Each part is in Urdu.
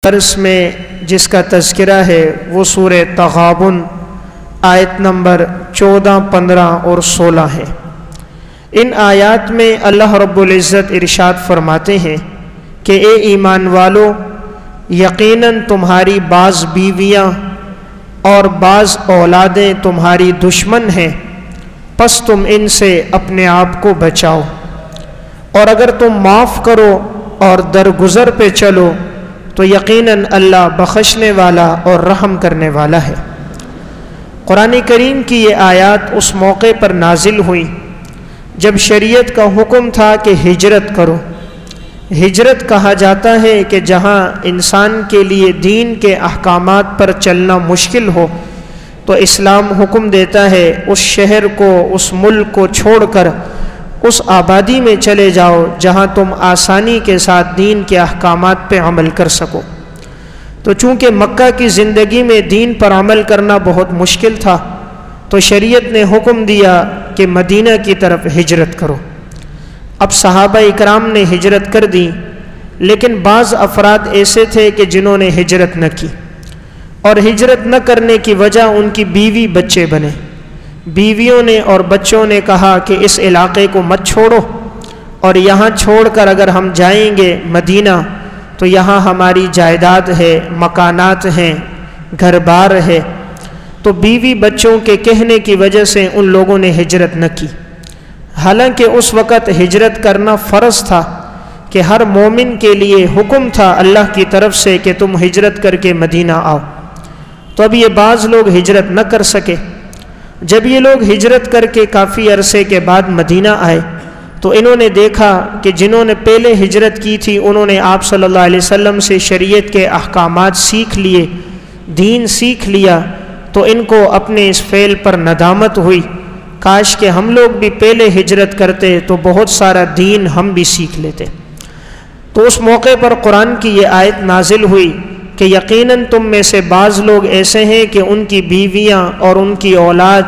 درس میں جس کا تذکرہ ہے وہ سورہ تغابن آیت نمبر 14، 15 اور 16 ہے۔ ان آیات میں اللہ رب العزت ارشاد فرماتے ہیں کہ اے ایمان والو، یقیناً تمہاری بعض بیویاں اور بعض اولادیں تمہاری دشمن ہیں، پس تم ان سے اپنے آپ کو بچاؤ، اور اگر تم معاف کرو اور درگزر پہ چلو تو یقیناً اللہ بخشنے والا اور رحم کرنے والا ہے۔ قرآن کریم کی یہ آیات اس موقع پر نازل ہوئی جب شریعت کا حکم تھا کہ ہجرت کرو۔ ہجرت کہا جاتا ہے کہ جہاں انسان کے لیے دین کے احکامات پر چلنا مشکل ہو تو اسلام حکم دیتا ہے اس شہر کو، اس ملک کو چھوڑ کر اس آبادی میں چلے جاؤ جہاں تم آسانی کے ساتھ دین کے احکامات پہ عمل کر سکو۔ تو چونکہ مکہ کی زندگی میں دین پر عمل کرنا بہت مشکل تھا تو شریعت نے حکم دیا کہ مدینہ کی طرف ہجرت کرو۔ اب صحابہ اکرام نے ہجرت کر دی، لیکن بعض افراد ایسے تھے کہ جنہوں نے ہجرت نہ کی، اور ہجرت نہ کرنے کی وجہ ان کی بیوی بچے بنے۔ بیویوں نے اور بچوں نے کہا کہ اس علاقے کو مت چھوڑو، اور یہاں چھوڑ کر اگر ہم جائیں گے مدینہ تو یہاں ہماری جائیداد ہے، مکانات ہیں، گھر بار ہے۔ تو بیوی بچوں کے کہنے کی وجہ سے ان لوگوں نے ہجرت نہ کی، حالانکہ اس وقت ہجرت کرنا فرض تھا کہ ہر مومن کے لیے حکم تھا اللہ کی طرف سے کہ تم ہجرت کر کے مدینہ آؤ۔ تو اب یہ بعض لوگ ہجرت نہ کر سکے۔ جب یہ لوگ ہجرت کر کے کافی عرصے کے بعد مدینہ آئے تو انہوں نے دیکھا کہ جنہوں نے پہلے ہجرت کی تھی انہوں نے آپ صلی اللہ علیہ وسلم سے شریعت کے احکامات سیکھ لیے، دین سیکھ لیا، تو ان کو اپنے اس فعل پر ندامت ہوئی، کاش کہ ہم لوگ بھی پہلے ہجرت کرتے تو بہت سارا دین ہم بھی سیکھ لیتے۔ تو اس موقع پر قرآن کی یہ آیت نازل ہوئی کہ یقیناً تم میں سے بعض لوگ ایسے ہیں کہ ان کی بیویاں اور ان کی اولاد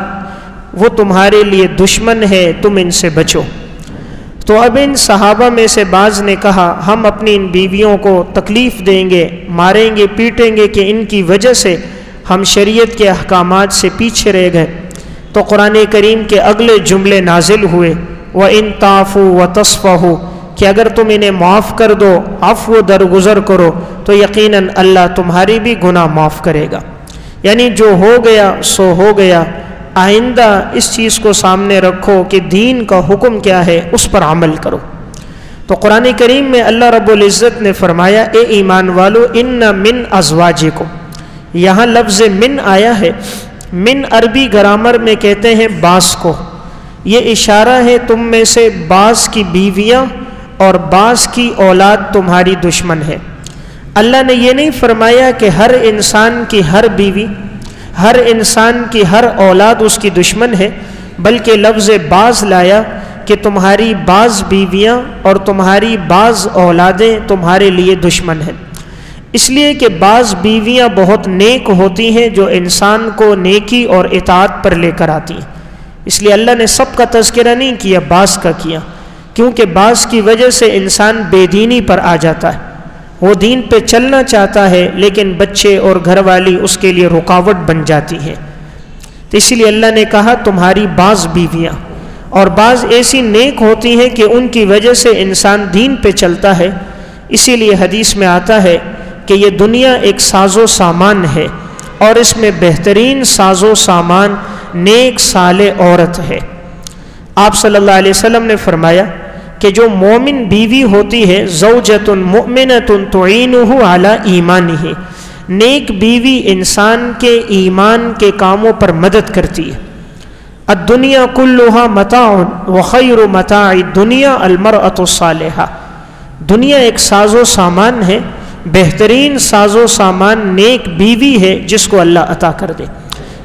وہ تمہارے لیے دشمن ہے، تم ان سے بچو۔ تو اب ان صحابہ میں سے بعض نے کہا ہم اپنی ان بیویوں کو تکلیف دیں گے، ماریں گے، پیٹیں گے کہ ان کی وجہ سے ہم شریعت کے احکامات سے پیچھے رہ گئے۔ تو قرآن کریم کے اگلے جملے نازل ہوئے وَإِن تَعْفُوا وَتَصْفَحُوا، کہ اگر تم انہیں معاف کر دو، عفو درگزر کرو تو یقیناً اللہ تمہاری بھی گناہ معاف کرے گا۔ یعنی جو ہو گیا سو ہو گیا، آئندہ اس چیز کو سامنے رکھو کہ دین کا حکم کیا ہے، اس پر عمل کرو۔ تو قرآن کریم میں اللہ رب العزت نے فرمایا اے ایمان والو ان من ازواجکم، یہاں لفظ من آیا ہے۔ من عربی گرامر میں کہتے ہیں بعض کو، یہ اشارہ ہے تم میں سے بعض کی بیویاں اور بعض کی اولاد تمہاری دشمن ہے۔ اللہ نے یہ نہیں فرمایا کہ ہر انسان کی ہر بیوی، ہر انسان کی ہر اولاد اس کی دشمن ہے، بلکہ لفظ بعض لایا کہ تمہاری بعض بیویاں اور تمہاری بعض اولادیں تمہارے لیے دشمن ہیں۔ اس لیے کہ بعض بیویاں بہت نیک ہوتی ہیں جو انسان کو نیکی اور اطاعت پر لے کر آتی ہیں، اس لیے اللہ نے سب کا تذکرہ نہیں کیا، بعض کا کیا، کیونکہ بعض کی وجہ سے انسان بے دینی پر آ جاتا ہے، وہ دین پہ چلنا چاہتا ہے لیکن بچے اور گھر والی اس کے لیے رکاوٹ بن جاتی ہیں۔ تو اسی لیے اللہ نے کہا تمہاری بعض بیویاں، اور بعض ایسی نیک ہوتی ہیں کہ ان کی وجہ سے انسان دین پہ چلتا ہے۔ اسی لیے حدیث میں آتا ہے کہ یہ دنیا ایک ساز و سامان ہے، اور اس میں بہترین ساز و سامان نیک صالح عورت ہے۔ آپ صلی اللہ علیہ وسلم نے فرمایا کہ جو مومن بیوی ہوتی ہے زوجۃ مؤمنۃ تعینہ علی ایمانہ، نیک بیوی انسان کے ایمان کے کاموں پر مدد کرتی ہے۔ الدنیا کلھا متاع وخیر متاع الدنیا المرأۃ الصالحہ، دنیا ایک ساز و سامان ہے، بہترین ساز و سامان نیک بیوی ہے جس کو اللہ عطا کر دے۔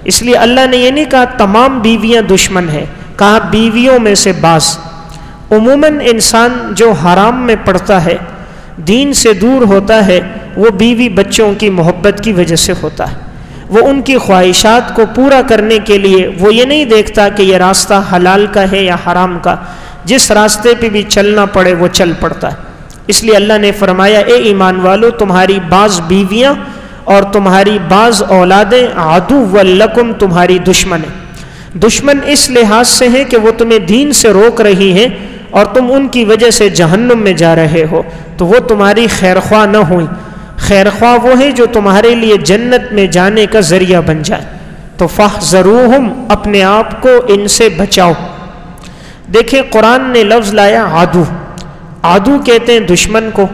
اس لیے اللہ نے یہ نہیں کہا تمام بیویاں دشمن ہیں، کہا بیویوں میں سے بعض۔ عموماً انسان جو حرام میں پڑتا ہے، دین سے دور ہوتا ہے، وہ بیوی بچوں کی محبت کی وجہ سے ہوتا ہے۔ وہ ان کی خواہشات کو پورا کرنے کے لیے وہ یہ نہیں دیکھتا کہ یہ راستہ حلال کا ہے یا حرام کا، جس راستے پہ بھی چلنا پڑے وہ چل پڑتا ہے۔ اس لیے اللہ نے فرمایا اے ایمان والو تمہاری بعض بیویاں اور تمہاری بعض اولادیں عدو لکم تمہاری دشمن ہیں۔ دشمن اس لحاظ سے ہیں کہ وہ تمہیں دین سے روک رہی ہیں اور تم ان کی وجہ سے جہنم میں جا رہے ہو، تو وہ تمہاری خیرخواہ نہ ہوئیں۔ خیرخواہ وہ ہیں جو تمہارے لیے جنت میں جانے کا ذریعہ بن جائے، تو فاحذروہم اپنے آپ کو ان سے بچاؤ۔ دیکھیں قرآن نے لفظ لایا عدو، عدو کہتے ہیں دشمن کو۔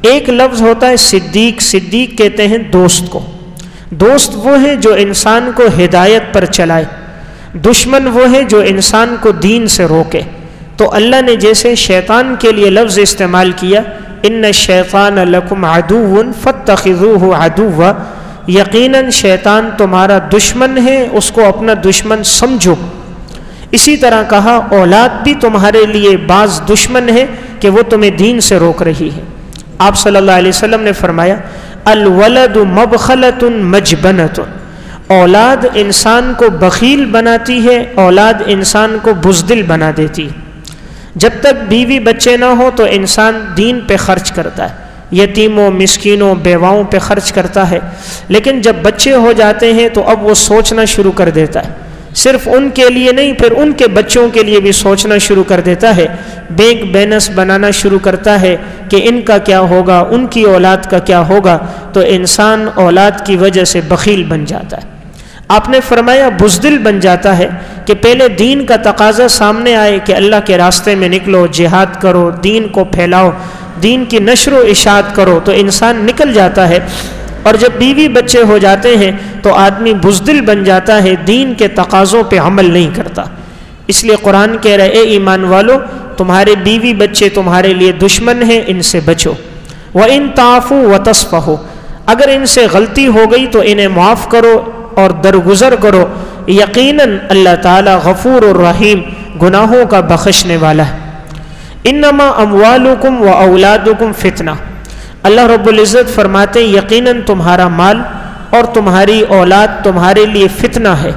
ایک لفظ ہوتا ہے صدیق، صدیق کہتے ہیں دوست کو۔ دوست وہ ہے جو انسان کو ہدایت پر چلائے، دشمن وہ ہے جو انسان کو دین سے روکے۔ تو اللہ نے جیسے شیطان کے لیے لفظ استعمال کیا ان الشیطان لکم عدو فاتخذوہ عدوا، یقیناً شیطان تمہارا دشمن ہے، اس کو اپنا دشمن سمجھو۔ اسی طرح کہا اولاد بھی تمہارے لیے بعض دشمن ہے کہ وہ تمہیں دین سے روک رہی ہے۔ آپ صلی اللہ علیہ وسلم نے فرمایا الولد مبخلۃ مجبنۃ، اولاد انسان کو بخیل بناتی ہے، اولاد انسان کو بزدل بنا دیتی ہے۔ جب تک بیوی بچے نہ ہو تو انسان دین پہ خرچ کرتا ہے، یتیموں مسکینوں بیواؤں پہ خرچ کرتا ہے، لیکن جب بچے ہو جاتے ہیں تو اب وہ سوچنا شروع کر دیتا ہے، صرف ان کے لیے نہیں پھر ان کے بچوں کے لیے بھی سوچنا شروع کر دیتا ہے، بینک بیلنس بنانا شروع کرتا ہے کہ ان کا کیا ہوگا، ان کی اولاد کا کیا ہوگا، تو انسان اولاد کی وجہ سے بخیل بن جاتا ہے۔ آپ نے فرمایا بزدل بن جاتا ہے کہ پہلے دین کا تقاضا سامنے آئے کہ اللہ کے راستے میں نکلو، جہاد کرو، دین کو پھیلاؤ، دین کی نشر و اشاعت کرو، تو انسان نکل جاتا ہے۔ اور جب بیوی بچے ہو جاتے ہیں تو آدمی بزدل بن جاتا ہے، دین کے تقاضوں پہ عمل نہیں کرتا۔ اس لیے قرآن کہہ رہا ہے اے ایمان والو تمہارے بیوی بچے تمہارے لیے دشمن ہیں، ان سے بچو۔ وَإِن تَعْفُوا وَتَصْفَحُوا، اگر ان سے غلطی ہو گئی تو انہیں معاف کرو اور درگزر کرو، یقیناً اللہ تعالی غفور الرحیم گناہوں کا بخشنے والا ہے۔ انما اموالکم و اولادکم فتنہ، اللہ رب العزت فرماتے ہیں یقیناً تمہارا مال اور تمہاری اولاد تمہارے لیے فتنہ ہے،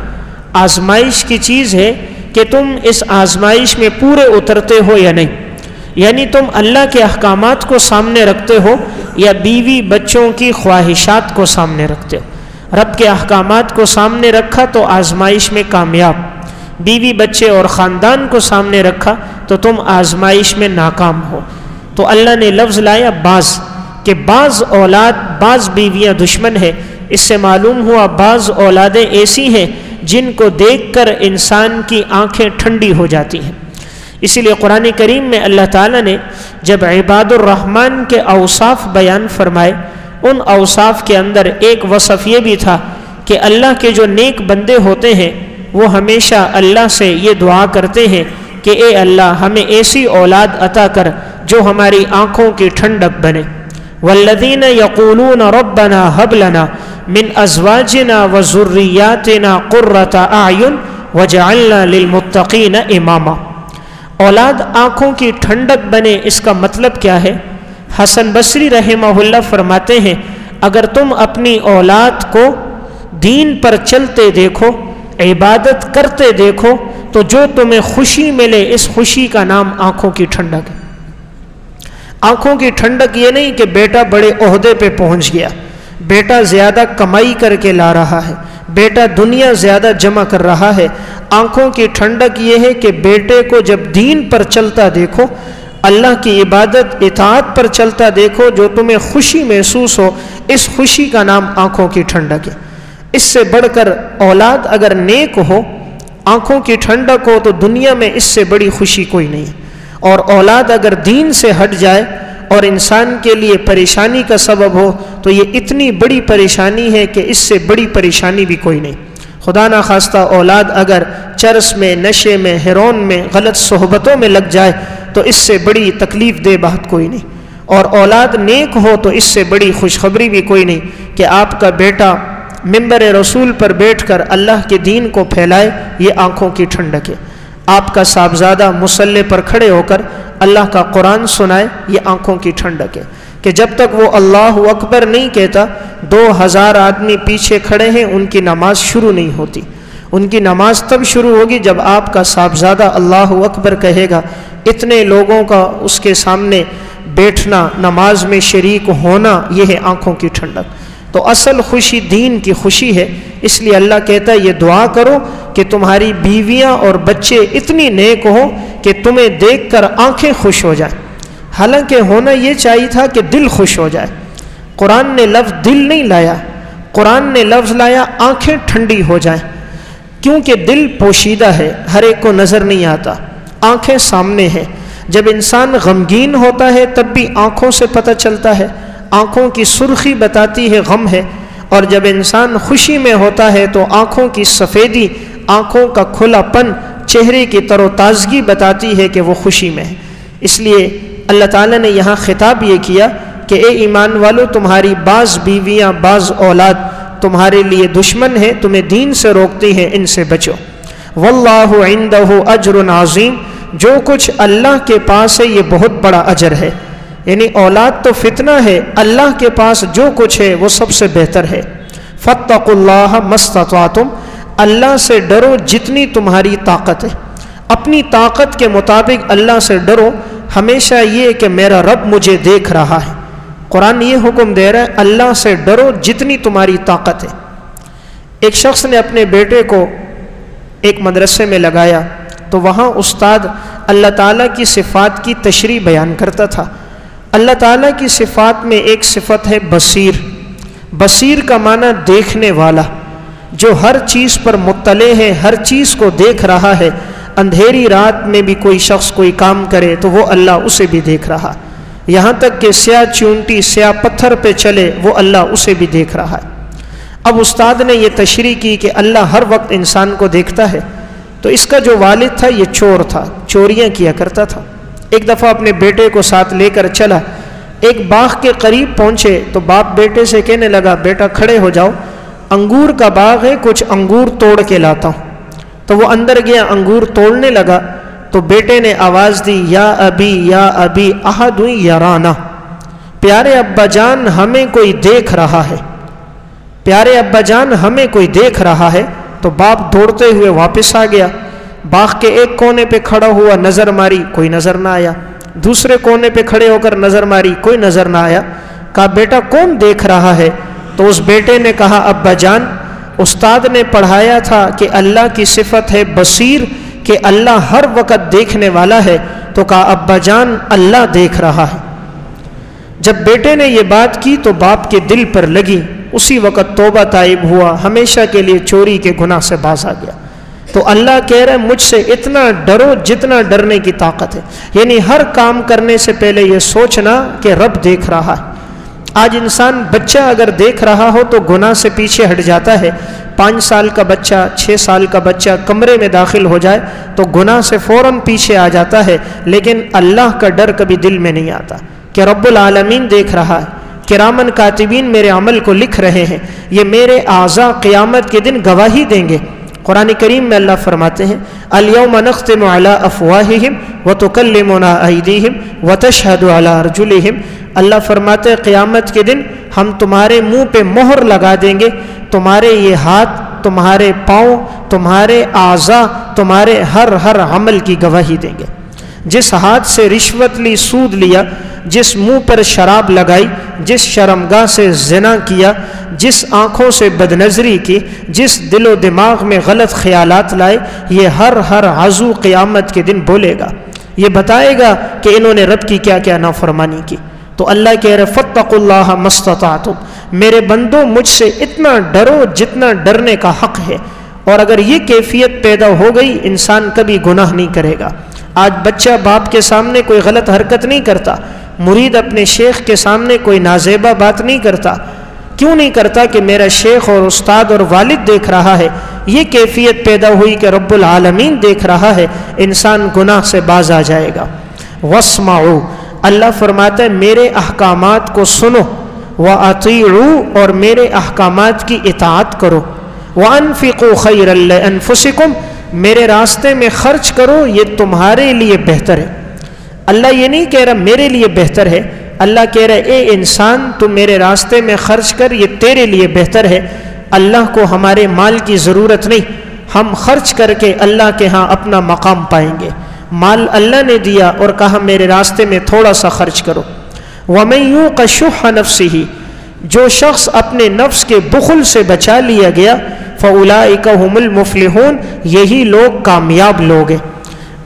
آزمائش کی چیز ہے کہ تم اس آزمائش میں پورے اترتے ہو یا نہیں، یعنی تم اللہ کے احکامات کو سامنے رکھتے ہو یا بیوی بچوں کی خواہشات کو سامنے رکھتے ہو۔ رب کے احکامات کو سامنے رکھا تو آزمائش میں کامیاب، بیوی بچے اور خاندان کو سامنے رکھا تو تم آزمائش میں ناکام ہو۔ تو اللہ نے لفظ لایا بعض، کہ بعض اولاد بعض بیویاں دشمن ہے، اس سے معلوم ہوا بعض اولادیں ایسی ہیں جن کو دیکھ کر انسان کی آنکھیں ٹھنڈی ہو جاتی ہیں۔ اسی لیے قرآن کریم میں اللہ تعالیٰ نے جب عباد الرحمن کے اوصاف بیان فرمائے، ان اوصاف کے اندر ایک وصف یہ بھی تھا کہ اللہ کے جو نیک بندے ہوتے ہیں وہ ہمیشہ اللہ سے یہ دعا کرتے ہیں کہ اے اللہ ہمیں ایسی اولاد عطا کر جو ہماری آنکھوں کی ٹھنڈک بنے۔ والذین یقولون ربنا هب لنا من ازواجنا وذریاتنا قرۃ اعین وجعلنا للمتقین اماما، اولاد آنکھوں کی ٹھنڈک بنے، اس کا مطلب کیا ہے؟ حسن بصری رحمہ اللہ فرماتے ہیں اگر تم اپنی اولاد کو دین پر چلتے دیکھو، عبادت کرتے دیکھو، تو جو تمہیں خوشی ملے اس خوشی کا نام آنکھوں کی ٹھنڈک ہے۔ آنکھوں کی ٹھنڈک یہ نہیں کہ بیٹا بڑے عہدے پہ پہنچ گیا، بیٹا زیادہ کمائی کر کے لا رہا ہے، بیٹا دنیا زیادہ جمع کر رہا ہے۔ آنکھوں کی ٹھنڈک یہ ہے کہ بیٹے کو جب دین پر چلتا دیکھو، اللہ کی عبادت اطاعت پر چلتا دیکھو، جو تمہیں خوشی محسوس ہو، اس خوشی کا نام آنکھوں کی ٹھنڈک ہے۔ اس سے بڑھ کر اولاد اگر نیک ہو، آنکھوں کی ٹھنڈک ہو، تو دنیا میں اس سے بڑی خوشی کوئی نہیں ہے۔ اور اولاد اگر دین سے ہٹ جائے اور انسان کے لیے پریشانی کا سبب ہو تو یہ اتنی بڑی پریشانی ہے کہ اس سے بڑی پریشانی بھی کوئی نہیں۔ خدا نخواستہ اولاد اگر چرس میں، نشے میں، ہیرون میں، غلط صحبتوں میں لگ جائے تو اس سے بڑی تکلیف دہ بات کوئی نہیں، اور اولاد نیک ہو تو اس سے بڑی خوشخبری بھی کوئی نہیں کہ آپ کا بیٹا منبر رسول پر بیٹھ کر اللہ کے دین کو پھیلائے، یہ آنکھوں کی ٹھنڈک ہے۔ آپ کا صاحبزادہ مصلی پر کھڑے ہو کر اللہ کا قرآن سنائے، یہ آنکھوں کی ٹھنڈک ہے کہ جب تک وہ اللہ اکبر نہیں کہتا 2000 آدمی پیچھے کھڑے ہیں، ان کی نماز شروع نہیں ہوتی۔ ان کی نماز تب شروع ہوگی جب آپ کا صاحبزادہ اللہ اکبر کہے گا۔ اتنے لوگوں کا اس کے سامنے بیٹھنا، نماز میں شریک ہونا، یہ ہے آنکھوں کی ٹھنڈک۔ تو اصل خوشی دین کی خوشی ہے، اس لیے اللہ کہتا ہے یہ دعا کرو کہ تمہاری بیویاں اور بچے اتنی نیک ہوں کہ تمہیں دیکھ کر آنکھیں خوش ہو جائیں۔ حالانکہ ہونا یہ چاہیے تھا کہ دل خوش ہو جائے۔ قرآن نے لفظ دل نہیں لایا، قرآن نے لفظ لایا آنکھیں ٹھنڈی ہو جائیں، کیونکہ دل پوشیدہ ہے، ہر ایک کو نظر نہیں آتا، آنکھیں سامنے ہیں۔ جب انسان غمگین ہوتا ہے تب بھی آنکھوں سے پتہ چلتا ہے، آنکھوں کی سرخی بتاتی ہے غم ہے، اور جب انسان خوشی میں ہوتا ہے تو آنکھوں کی سفیدی، آنکھوں کا کھلا پن، چہرے کی تر و تازگی بتاتی ہے کہ وہ خوشی میں ہے۔ اس لیے اللہ تعالیٰ نے یہاں خطاب یہ کیا کہ اے ایمان والو، تمہاری بعض بیویاں، بعض اولاد تمہارے لیے دشمن ہے، تمہیں دین سے روکتی ہیں، ان سے بچو۔ واللہ عندہ اجر عظیم، جو کچھ اللہ کے پاس ہے یہ بہت بڑا اجر ہے۔ یعنی اولاد تو فتنہ ہے، اللہ کے پاس جو کچھ ہے وہ سب سے بہتر ہے۔ فاتقوا اللہ ما استطعتم، اللہ سے ڈرو جتنی تمہاری طاقت ہے، اپنی طاقت کے مطابق اللہ سے ڈرو۔ ہمیشہ یہ کہ میرا رب مجھے دیکھ رہا ہے، قرآن یہ حکم دے رہا ہے اللہ سے ڈرو جتنی تمہاری طاقت ہے۔ ایک شخص نے اپنے بیٹے کو ایک مدرسے میں لگایا تو وہاں استاد اللہ تعالیٰ کی صفات کی تشریح بیان کرتا تھا۔ اللہ تعالیٰ کی صفات میں ایک صفت ہے بصیر۔ بصیر کا معنی دیکھنے والا، جو ہر چیز پر مطلع ہے، ہر چیز کو دیکھ رہا ہے۔ اندھیری رات میں بھی کوئی شخص کوئی کام کرے تو وہ اللہ اسے بھی دیکھ رہا، یہاں تک کہ سیاہ چونٹی سیاہ پتھر پہ چلے وہ اللہ اسے بھی دیکھ رہا ہے۔ اب استاد نے یہ تشریح کی کہ اللہ ہر وقت انسان کو دیکھتا ہے۔ تو اس کا جو والد تھا یہ چور تھا، چوریاں کیا کرتا تھا۔ ایک دفعہ اپنے بیٹے کو ساتھ لے کر چلا، ایک باغ کے قریب پہنچے تو باپ بیٹے سے کہنے لگا بیٹا کھڑے ہو جاؤ، انگور کا باغ ہے، کچھ انگور توڑ کے لاتا ہوں۔ تو وہ اندر گیا، انگور توڑنے لگا تو بیٹے نے آواز دی یا ابی احد یرانا، پیارے ابا جان ہمیں کوئی دیکھ رہا ہے، پیارے ابا جان ہمیں کوئی دیکھ رہا ہے۔ تو باپ دوڑتے ہوئے واپس آ گیا، باغ کے ایک کونے پہ کھڑا ہوا، نظر ماری، کوئی نظر نہ آیا، دوسرے کونے پہ کھڑے ہو کر نظر ماری، کوئی نظر نہ آیا۔ کہا بیٹا کون دیکھ رہا ہے؟ تو اس بیٹے نے کہا ابا جان استاد نے پڑھایا تھا کہ اللہ کی صفت ہے بصیر، کہ اللہ ہر وقت دیکھنے والا ہے۔ تو کہا ابا جان اللہ دیکھ رہا ہے۔ جب بیٹے نے یہ بات کی تو باپ کے دل پر لگی، اسی وقت توبہ تائب ہوا، ہمیشہ کے لیے چوری کے گناہ سے باز آ گیا۔ تو اللہ کہہ رہا ہے مجھ سے اتنا ڈرو جتنا ڈرنے کی طاقت ہے، یعنی ہر کام کرنے سے پہلے یہ سوچنا کہ رب دیکھ رہا ہے۔ آج انسان بچہ اگر دیکھ رہا ہو تو گناہ سے پیچھے ہٹ جاتا ہے۔ 5 سال کا بچہ، 6 سال کا بچہ کمرے میں داخل ہو جائے تو گناہ سے فوراً پیچھے آ جاتا ہے، لیکن اللہ کا ڈر کبھی دل میں نہیں آتا کہ رب العالمین دیکھ رہا ہے، کرامن کاتبین میرے عمل کو لکھ رہے ہیں، یہ میرے اعضاء قیامت کے دن گواہی دیں گے۔ قرآن کریم میں اللہ فرماتے ہیں الیوم نختم علی افواہہم وتکلمنا ایدیہم وتشہد علی ارجلہم، اللہ فرماتے ہیں قیامت کے دن ہم تمہارے منہ پہ مہر لگا دیں گے، تمہارے یہ ہاتھ، تمہارے پاؤں، تمہارے اعضاء، تمہارے ہر عمل کی گواہی دیں گے۔ جس ہاتھ سے رشوت لی، سود لیا، جس منہ پر شراب لگائی، جس شرمگاہ سے زنا کیا، جس آنکھوں سے بدنظری کی، جس دل و دماغ میں غلط خیالات لائے، یہ ہر عضو قیامت کے دن بولے گا، یہ بتائے گا کہ انہوں نے رب کی کیا کیا نافرمانی کی۔ تو اللہ کہہ رہے فاتقوا اللہ ما استطعتم، میرے بندو مجھ سے اتنا ڈرو جتنا ڈرنے کا حق ہے۔ اور اگر یہ کیفیت پیدا ہو گئی انسان کبھی گناہ نہیں کرے گا۔ آج بچہ باپ کے سامنے کوئی غلط حرکت نہیں کرتا، مرید اپنے شیخ کے سامنے کوئی نازیبہ بات نہیں کرتا۔ کیوں نہیں کرتا؟ کہ میرا شیخ اور استاد اور والد دیکھ رہا ہے۔ یہ کیفیت پیدا ہوئی کہ رب العالمین دیکھ رہا ہے، انسان گناہ سے باز آ جائے گا۔ واسمعوا، اللہ فرماتا ہے میرے احکامات کو سنو، وَأَطِيعُوا، اور میرے احکامات کی اطاعت کرو، وَأَنفِقُوا خَيْرًا لِأَنفُسِكُمْ، میرے راستے میں خرچ کرو، یہ تمہارے لیے بہتر ہے۔ اللہ یہ نہیں کہہ رہا میرے لیے بہتر ہے، اللہ کہہ رہا اے انسان تو میرے راستے میں خرچ کر، یہ تیرے لیے بہتر ہے۔ اللہ کو ہمارے مال کی ضرورت نہیں، ہم خرچ کر کے اللہ کے ہاں اپنا مقام پائیں گے۔ مال اللہ نے دیا اور کہا میرے راستے میں تھوڑا سا خرچ کرو۔ وَمَن يُوقَ شُحَّ نَفْسِهِ، جو شخص اپنے نفس کے بخل سے بچا لیا گیا، فَأُولَٰئِكَ هُمُ الْمُفْلِحُونَ، یہی لوگ کامیاب لوگ ہیں۔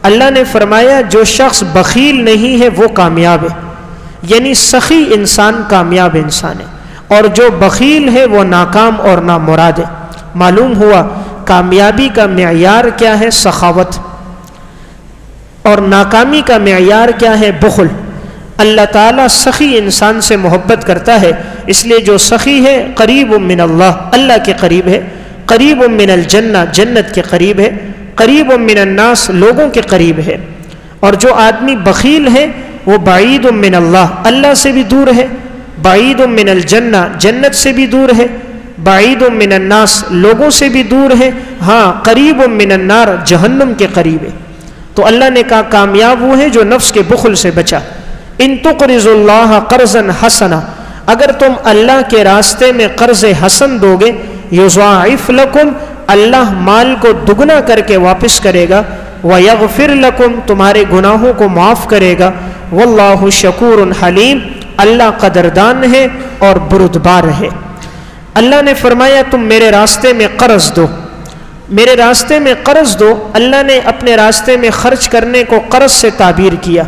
اللہ نے فرمایا جو شخص بخیل نہیں ہے وہ کامیاب ہے، یعنی سخی انسان کامیاب انسان ہے، اور جو بخیل ہے وہ ناکام اور نامراد ہے۔ معلوم ہوا کامیابی کا معیار کیا ہے؟ سخاوت، اور ناکامی کا معیار کیا ہے؟ بخل۔ اللہ تعالیٰ سخی انسان سے محبت کرتا ہے، اس لیے جو سخی ہے قریب من اللہ، اللہ کے قریب ہے، قریب من الجنہ، جنت کے قریب ہے، قریب من الناس، لوگوں کے قریب ہے۔ اور جو آدمی بخیل ہے وہ بعید من اللہ، اللہ سے بھی دور ہے، بعید من الجنہ، جنت سے بھی دور ہے، بعید من الناس، لوگوں سے بھی دور ہے، ہاں قریب من النار، جہنم کے قریب ہے۔ تو اللہ نے کہا کامیاب وہ ہے جو نفس کے بخل سے بچا۔ ان تقرضوا اللہ قرضا حسنا، اگر تم اللہ کے راستے میں قرض حسن دو گے، یضاعف لکم، اللہ مال کو دگنا کر کے واپس کرے گا، ویغفر لکم، تمہارے گناہوں کو معاف کرے گا، واللہ شکور حلیم، اللہ قدردان ہے اور بردبار ہے۔ اللہ نے فرمایا تم میرے راستے میں قرض دو، میرے راستے میں قرض دو۔ اللہ نے اپنے راستے میں خرچ کرنے کو قرض سے تعبیر کیا۔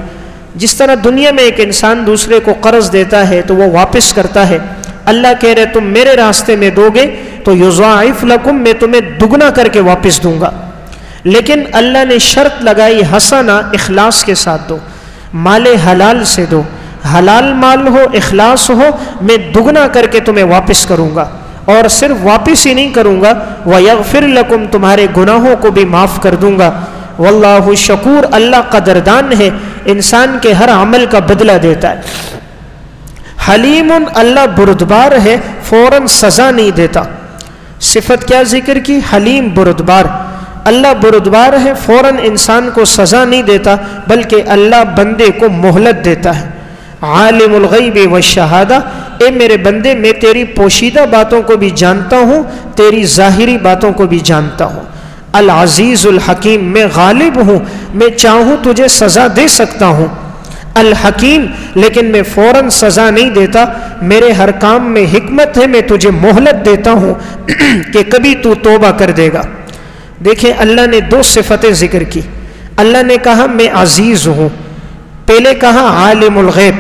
جس طرح دنیا میں ایک انسان دوسرے کو قرض دیتا ہے تو وہ واپس کرتا ہے، اللہ کہہ رہے تم میرے راستے میں دو گے تو یضاعف لکم، میں تمہیں دگنا کر کے واپس دوں گا۔ لیکن اللہ نے شرط لگائی حسنہ، اخلاص کے ساتھ دو، مال حلال سے دو، حلال مال ہو، اخلاص ہو، میں دگنا کر کے تمہیں واپس کروں گا، اور صرف واپس ہی نہیں کروں گا، وَيَغْفِرْ لَكُمْ، تمہارے گناہوں کو بھی معاف کر دوں گا، واللہ شکور، اللہ قدردان ہے، انسان کے ہر عمل کا بدلہ دیتا ہے۔ حلیم، اللہ بردبار ہے، فوراً سزا نہیں دیتا۔ صفت کیا ذکر کی؟ حلیم، بردبار۔ اللہ بردبار ہے، فوراً انسان کو سزا نہیں دیتا، بلکہ اللہ بندے کو مہلت دیتا ہے۔ عالم الغیب والشہادہ، اے میرے بندے میں تیری پوشیدہ باتوں کو بھی جانتا ہوں، تیری ظاہری باتوں کو بھی جانتا ہوں۔ العزیز الحکیم، میں غالب ہوں، میں چاہوں تجھے سزا دے سکتا ہوں۔ الحکیم، لیکن میں فوراً سزا نہیں دیتا، میرے ہر کام میں حکمت ہے، میں تجھے مہلت دیتا ہوں کہ کبھی تو توبہ کر دے گا۔ دیکھیں اللہ نے دو صفتیں ذکر کی۔ اللہ نے کہا میں عزیز ہوں، پہلے کہا عالم الغیب،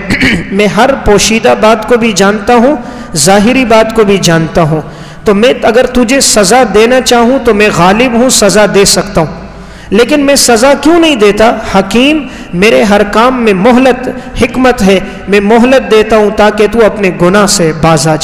میں ہر پوشیدہ بات کو بھی جانتا ہوں، ظاہری بات کو بھی جانتا ہوں، تو میں اگر تجھے سزا دینا چاہوں تو میں غالب ہوں، سزا دے سکتا ہوں، لیکن میں سزا کیوں نہیں دیتا؟ حکیم، میرے ہر کام میں مہلت، حکمت ہے، میں مہلت دیتا ہوں تاکہ تو اپنے گناہ سے باز آ جائے۔